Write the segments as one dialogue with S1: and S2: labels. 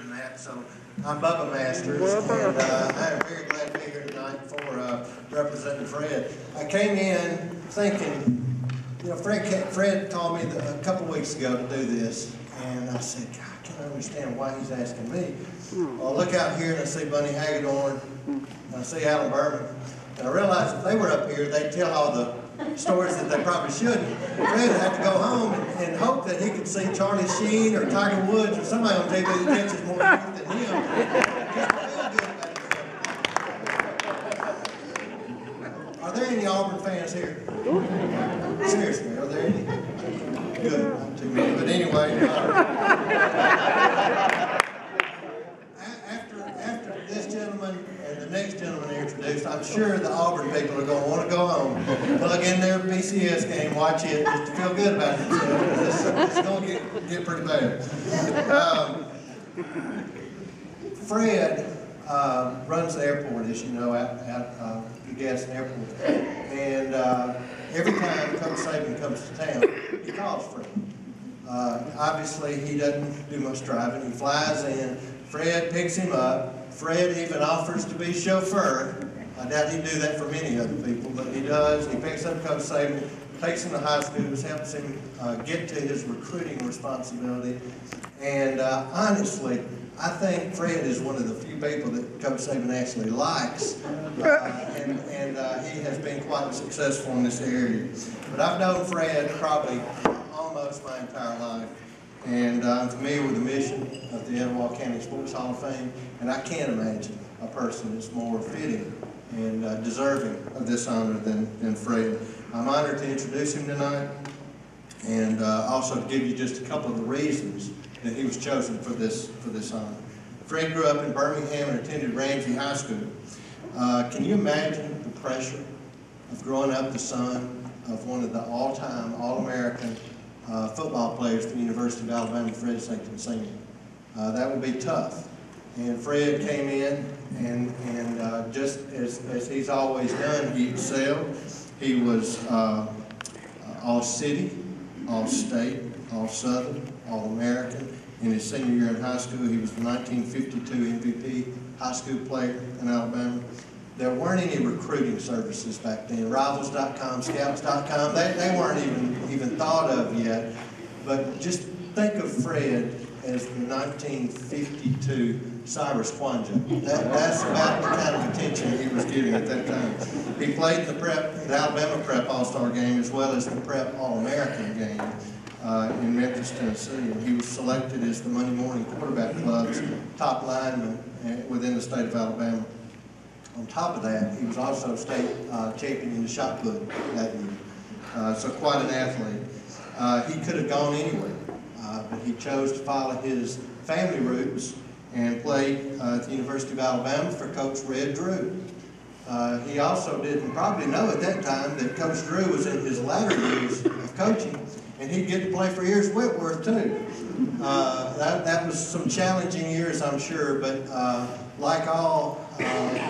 S1: than that. So I'm Bubba Masters, and I am very glad to be here tonight for representing Fred. I came in thinking, you know, Fred called me a couple weeks ago to do this, and I said, God, I can't understand why he's asking me. Well, I look out here and I see Bunny Hagedorn, and I see Alan Berman, and I realized if they were up here, they'd tell all the stories that they probably shouldn't. Fred would have to go home and hope that he could see Charlie Sheen or Tiger Woods or somebody on TV that catches more youth than him. Just feel good about himself. Are there any Auburn fans here? Seriously, are there any? Good, not too many. But anyway, after this gentleman and the next gentleman introduced, I'm sure the Auburn people are going to want to go home, plug in their BCS game, watch it, just to feel good about themselves. It's going to get pretty bad. Fred runs the airport, as you know, out the Gaston Airport. And every time Coach Saban comes to town, he calls Fred. Obviously, he doesn't do much driving. He flies in. Fred picks him up. Fred even offers to be chauffeur. I doubt he'd do that for many other people, but he does. He picks up Coach Saban, takes him to high schools, helps him get to his recruiting responsibility. And honestly, I think Fred is one of the few people that Coach Saban actually likes, and he has been quite successful in this area. But I've known Fred probably almost my entire life, and I'm familiar with the mission of the Etowah County Sports Hall of Fame, and I can't imagine a person that's more fitting and deserving of this honor than Fred. I'm honored to introduce him tonight, and also to give you just a couple of the reasons that he was chosen for this honor. Fred grew up in Birmingham and attended Ramsey High School. Can you imagine the pressure of growing up the son of one of the all-time All-American football players at the University of Alabama, Fred Sington Sr.? That would be tough. And Fred came in and just as he's always done, he excelled. He was All-City, All-State, All-Southern, All-American. In his senior year in high school, he was the 1952 MVP high school player in Alabama. There weren't any recruiting services back then. Rivals.com, Scouts.com, they weren't even thought of yet. But just think of Fred as the 1952 Cyrus Quanja. That's about the kind of attention he was getting at that time. He played the Alabama Prep All-Star game as well as the Prep All-American game in Memphis, Tennessee. And he was selected as the Monday Morning Quarterback Club's top lineman within the state of Alabama. On top of that, he was also state champion in the shot put that year. So quite an athlete. He could have gone anywhere, but he chose to follow his family roots and played at the University of Alabama for Coach Red Drew. He also didn't probably know at that time that Coach Drew was in his latter years of coaching, and he'd get to play for Ears Whitworth too. That was some challenging years, I'm sure, but like all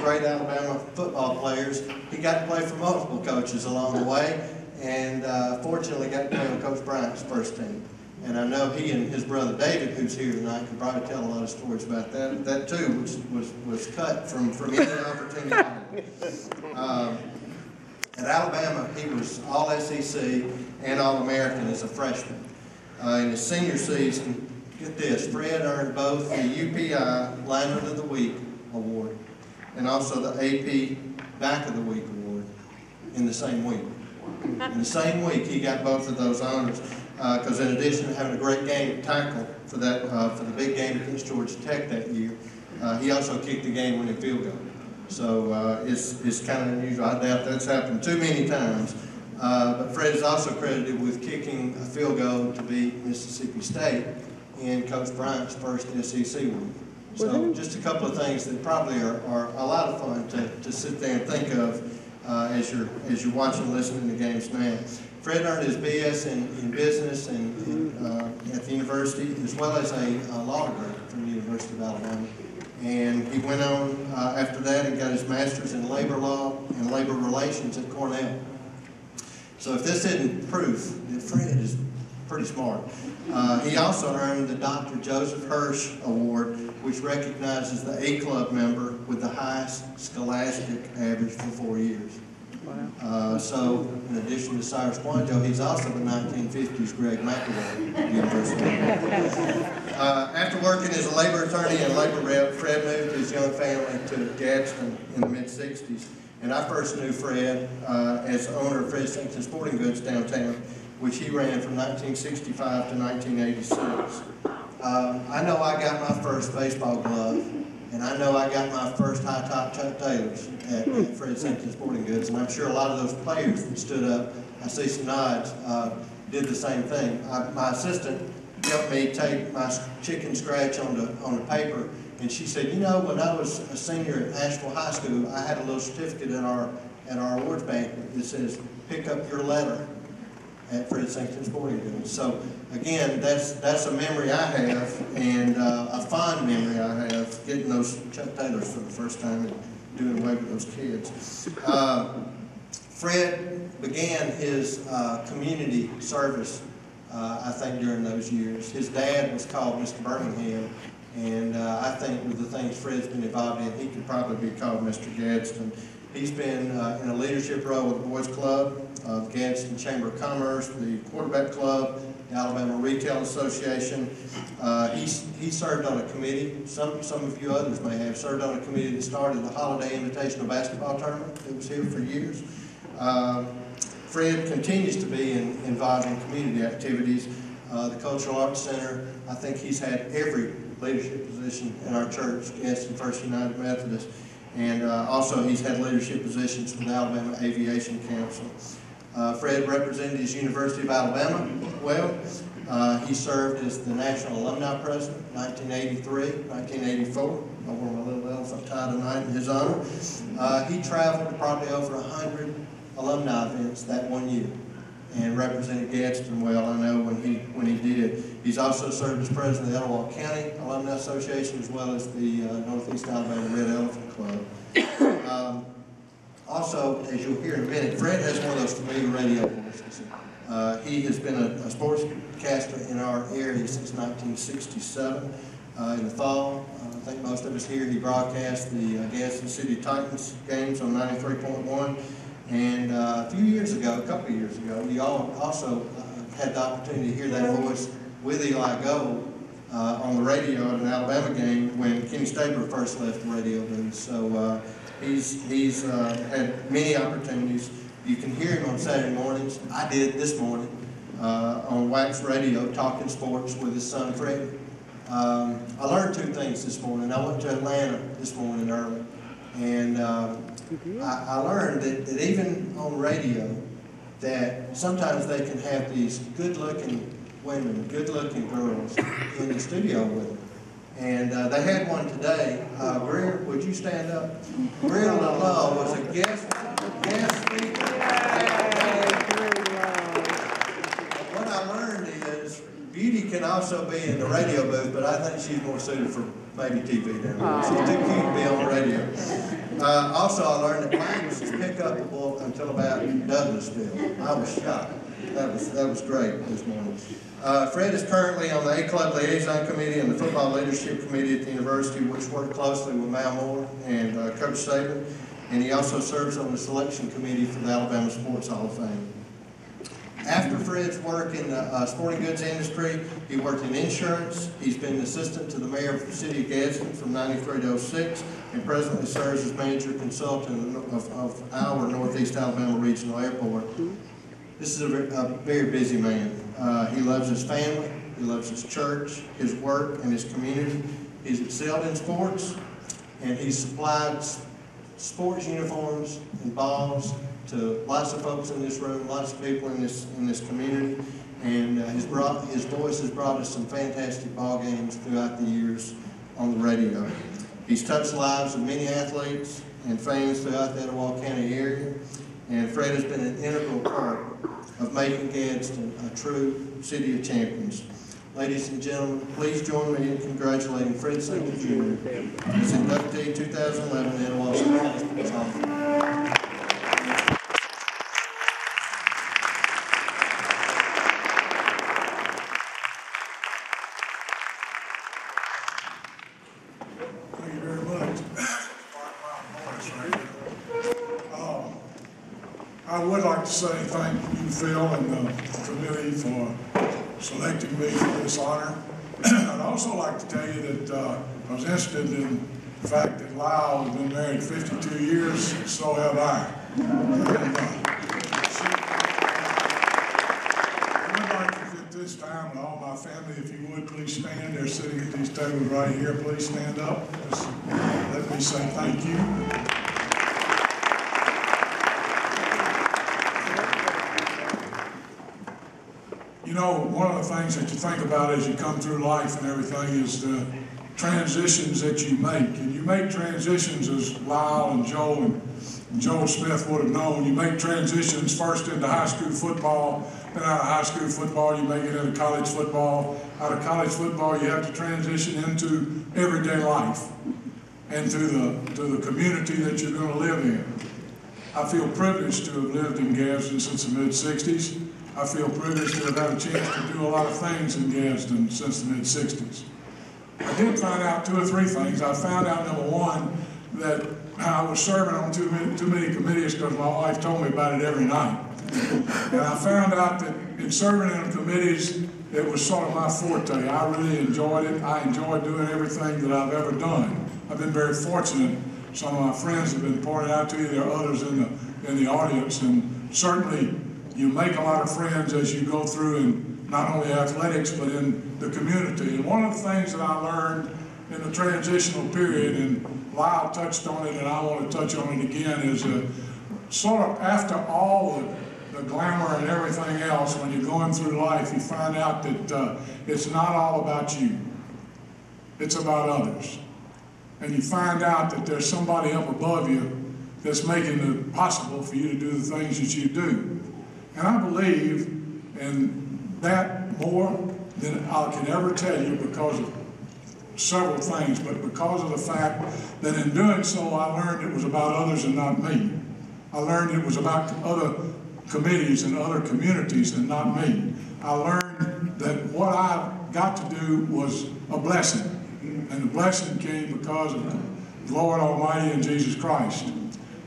S1: great Alabama football players, he got to play for multiple coaches along the way, and fortunately got to play on Coach Bryant's first team. And I know he and his brother David, who's here tonight, could probably tell a lot of stories about that. That too was cut from any opportunity. At Alabama, he was all SEC and All-American as a freshman. In his senior season, get this, Fred earned both the UPI Lineman of the Week award and also the AP Back of the Week award in the same week. In the same week, he got both of those honors because in addition to having a great game tackle for the big game against Georgia Tech that year, he also kicked the game-winning field goal. So it's kind of unusual. I doubt that's happened too many times. But Fred is also credited with kicking a field goal to beat Mississippi State in Coach Bryant's first SEC week. So just a couple of things that probably are a lot of fun to sit there and think of as you're watching and listening to games now. Fred earned his BS in business and at the university, as well as a law degree from the University of Alabama. And he went on after that and got his master's in labor law and labor relations at Cornell. So if this isn't proof that Fred is pretty smart. He also earned the Dr. Joseph Hirsch Award, which recognizes the A Club member with the highest scholastic average for 4 years.
S2: Wow.
S1: So, in addition to Cyrus Quanjo, he's also the 1950s Greg McElroy at the University. After working as a labor attorney and labor rep, Fred moved his young family to Gadsden in the mid-60s. And I first knew Fred as owner of Fred Sington Sporting Goods downtown, which he ran from 1965 to 1986. I know I got my first baseball glove, and I know I got my first high-top Chuck Taylors at Fred Sington Sporting Goods, and I'm sure a lot of those players that stood up, I see some nods, did the same thing. My assistant helped me take my chicken scratch on the paper, and she said, you know, when I was a senior at Asheville High School, I had a little certificate at our awards banquet that says, pick up your letter at Fred Sington Sporting Goods. So again, that's a memory I have, and a fond memory I have, getting those Chuck Taylors for the first time and doing away with those kids. Fred began his community service, I think, during those years. His dad was called Mr. Birmingham, and I think with the things Fred's been involved in, he could probably be called Mr. Gadsden. He's been in a leadership role with the Boys Club, the Gadsden Chamber of Commerce, the Quarterback Club, the Alabama Retail Association. He served on a committee, some of you others may have, served on a committee that started the Holiday Invitational Basketball Tournament. It was here for years. Fred continues to be involved in community activities. The Cultural Arts Center, I think he's had every leadership position in our church, Gadsden First United Methodist. And also he's had leadership positions with the Alabama Aviation Council. Fred represented his University of Alabama well. He served as the National Alumni President, 1983, 1984. I wore my little elephant tie tonight in his honor. He traveled to probably over 100 alumni events that one year and represented Gadsden well, I know, when he did. He's also served as president of the Etowah County Alumni Association, as well as the Northeast Alabama Red Elephant Club. Also, as you'll hear in a minute, Fred has one of those familiar radio voices. He has been a sportscaster in our area since 1967. In the fall, I think most of us here, he broadcast the Gadsden City Titans games on 93.1. And a couple of years ago, you all also had the opportunity to hear that voice with Eli Gold on the radio at an Alabama game when Kenny Stabler first left the radio booth. So he's had many opportunities. You can hear him on Saturday mornings. I did this morning on Wax Radio, talking sports with his son Freddie. I learned two things this morning. I went to Atlanta this morning early, and I learned that even on radio, that sometimes they can have these good-looking women, good-looking girls in the studio with them. And they had one today. Greer, would you stand up? Greer Lala was a guest speaker. What I learned is beauty can also be in the radio booth, but I think she's more suited for maybe TV down there. She's too cute to be on the radio. Also, I learned that language is pick-upable until about Douglasville. I was shocked. That was great this morning. Fred is currently on the A Club Liaison Committee and the Football Leadership Committee at the University, which work closely with Mal Moore and Coach Saban. And he also serves on the Selection Committee for the Alabama Sports Hall of Fame. After Fred's work in the sporting goods industry, he worked in insurance. He's been an assistant to the mayor of the city of Gadsden from 93 to 06, and presently serves as manager consultant of our Northeast Alabama Regional Airport. This is a very busy man. He loves his family, he loves his church, his work, and his community. He's excelled in sports, and he's supplied sports uniforms and balls to lots of folks in this room, lots of people in this community, and his voice has brought us some fantastic ball games throughout the years on the radio. He's touched the lives of many athletes and fans throughout the Etowah County area, and Fred has been an integral part of making Gadsden a true city of champions. Ladies and gentlemen, please join me in congratulating Fred Sington Jr. as inductee 2011 Etowah Sports Hall of Fame.
S2: I would like to say thank you, Phil, and the committee for selecting me for this honor. I'd also like to tell you that I was interested in the fact that Lyle has been married 52 years, so have I. I would like to, at this time, with all my family, if you would, please stand. They're sitting at these tables right here. Please stand up. Just let me say thank you. You know, one of the things that you think about as you come through life and everything is the transitions that you make. And you make transitions, as Lyle and Joe and Joel Smith would have known. You make transitions first into high school football, then out of high school football you make it into college football. Out of college football you have to transition into everyday life and to the community that you're going to live in. I feel privileged to have lived in Gadsden since the mid-60s. I feel privileged to have had a chance to do a lot of things in Gadsden since the mid-60s. I did find out 2 or 3 things. I found out, number one, that I was serving on too many committees because my wife told me about it every night. And I found out that in serving in committees, it was sort of my forte. I really enjoyed it. I enjoyed doing everything that I've ever done. I've been very fortunate. Some of my friends have been pointed out to you. There are others in the audience, and certainly you make a lot of friends as you go through in not only athletics, but in the community. And one of the things that I learned in the transitional period, and Lyle touched on it and I want to touch on it again, is sort of after all the glamour and everything else, when you're going through life, you find out that it's not all about you. It's about others. And you find out that there's somebody up above you that's making it possible for you to do the things that you do. And I believe in that more than I can ever tell you because of several things, but because of the fact that in doing so, I learned it was about others and not me. I learned it was about other committees and other communities and not me. I learned that what I got to do was a blessing. And the blessing came because of the Lord Almighty and Jesus Christ.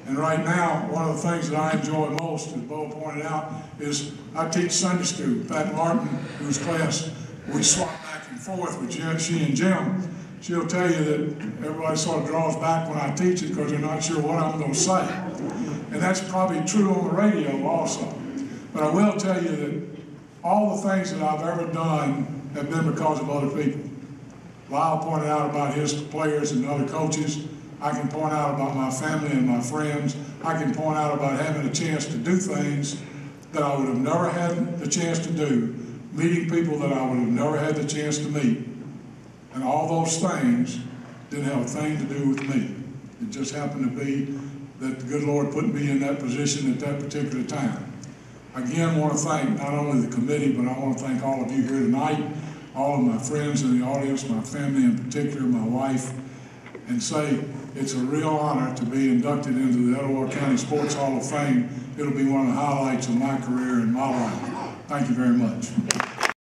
S2: And right now, one of the things that I enjoy most, as Bo pointed out, is I teach Sunday school. Pat Martin, whose class we swap back and forth with she and Jim, she'll tell you that everybody sort of draws back when I teach it because they're not sure what I'm going to say. And that's probably true on the radio also. But I will tell you that all the things that I've ever done have been because of other people. Lyle pointed out about his players and other coaches. I can point out about my family and my friends. I can point out about having a chance to do things that I would have never had the chance to do, meeting people that I would have never had the chance to meet. And all those things didn't have a thing to do with me. It just happened to be that the good Lord put me in that position at that particular time. Again, I want to thank not only the committee, but I want to thank all of you here tonight, all of my friends in the audience, my family in particular, my wife, and say it's a real honor to be inducted into the Etowah County Sports Hall of Fame. It'll be one of the highlights of my career and my life. Thank you very much.